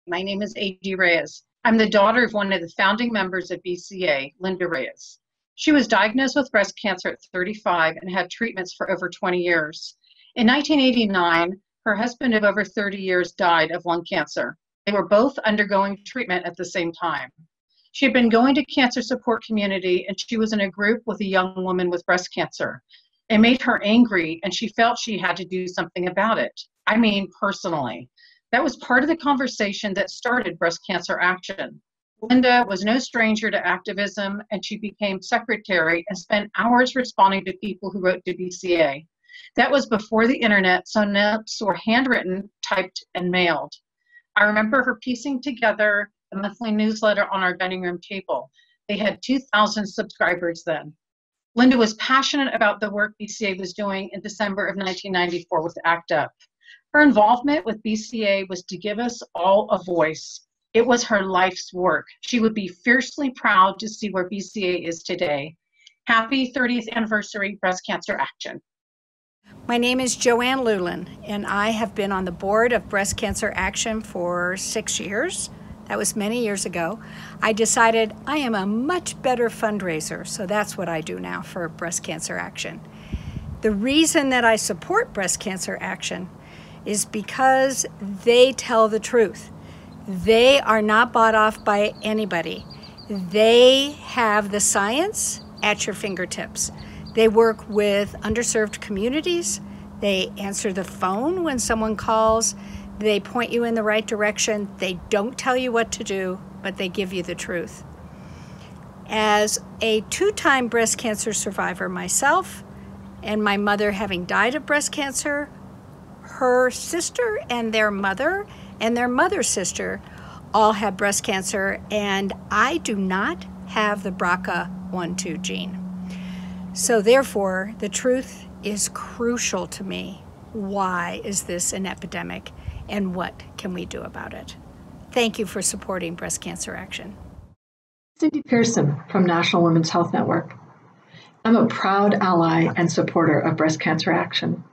My name is Haidee Reyes. I'm the daughter of one of the founding members of BCA, Linda Reyes. She was diagnosed with breast cancer at 35 and had treatments for over 20 years. In 1989, her husband of over 30 years died of lung cancer. They were both undergoing treatment at the same time. She had been going to cancer support community, and she was in a group with a young woman with breast cancer. It made her angry, and she felt she had to do something about it. I mean, personally. That was part of the conversation that started Breast Cancer Action. Linda was no stranger to activism, and she became secretary and spent hours responding to people who wrote to BCA. That was before the internet, so notes were handwritten, typed, and mailed. I remember her piecing together the monthly newsletter on our dining room table. They had 2,000 subscribers then. Linda was passionate about the work BCA was doing in December of 1994 with ACT UP. Her involvement with BCA was to give us all a voice. It was her life's work. She would be fiercely proud to see where BCA is today. Happy 30th anniversary, Breast Cancer Action. My name is Joanne Lulin, and I have been on the board of Breast Cancer Action for 6 years. That was many years ago. I decided I am a much better fundraiser, so that's what I do now for Breast Cancer Action. The reason that I support Breast Cancer Action is because they tell the truth. They are not bought off by anybody. They have the science at your fingertips. They work with underserved communities. They answer the phone when someone calls. They point you in the right direction. They don't tell you what to do, but they give you the truth. As a 2-time breast cancer survivor myself, and my mother having died of breast cancer, her sister and their mother's sister all had breast cancer, and I do not have the BRCA1/2 gene. So therefore, the truth is crucial to me. Why is this an epidemic, and what can we do about it? Thank you for supporting Breast Cancer Action. Cynthia Pearson from National Women's Health Network. I'm a proud ally and supporter of Breast Cancer Action.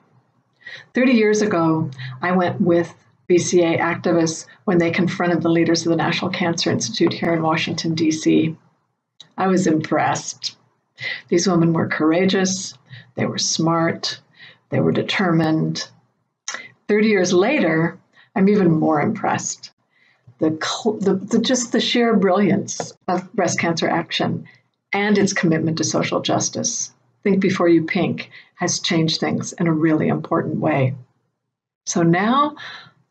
30 years ago, I went with BCA activists when they confronted the leaders of the National Cancer Institute here in Washington, D.C. I was impressed. These women were courageous, they were smart, they were determined. 30 years later, I'm even more impressed. Just the sheer brilliance of Breast Cancer Action and its commitment to social justice. Think Before You Pink has changed things in a really important way. So now,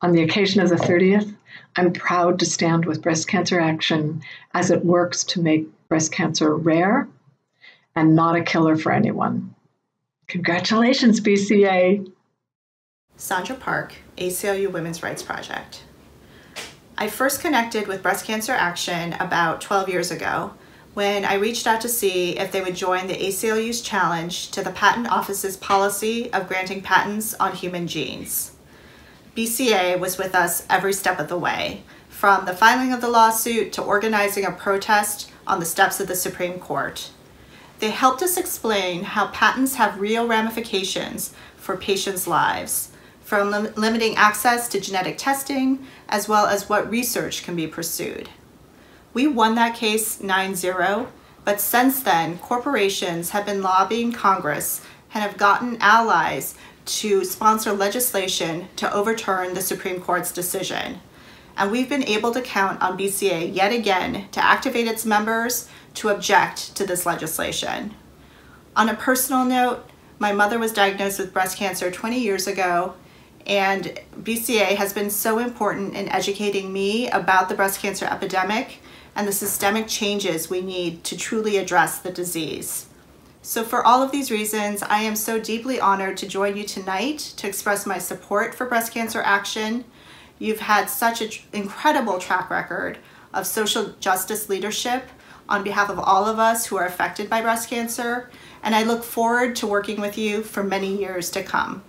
on the occasion of the 30th, I'm proud to stand with Breast Cancer Action as it works to make breast cancer rare and not a killer for anyone. Congratulations, BCA. Sandra Park, ACLU Women's Rights Project. I first connected with Breast Cancer Action about 12 years ago when I reached out to see if they would join the ACLU's challenge to the Patent Office's policy of granting patents on human genes. BCA was with us every step of the way, from the filing of the lawsuit to organizing a protest on the steps of the Supreme Court. They helped us explain how patents have real ramifications for patients' lives, from limiting access to genetic testing, as well as what research can be pursued. We won that case 9-0, but since then, corporations have been lobbying Congress and have gotten allies to sponsor legislation to overturn the Supreme Court's decision. And we've been able to count on BCA yet again to activate its members to object to this legislation. On a personal note, my mother was diagnosed with breast cancer 20 years ago, and BCA has been so important in educating me about the breast cancer epidemic and the systemic changes we need to truly address the disease. So for all of these reasons, I am so deeply honored to join you tonight to express my support for Breast Cancer Action. You've had such an incredible track record of social justice leadership on behalf of all of us who are affected by breast cancer, and I look forward to working with you for many years to come.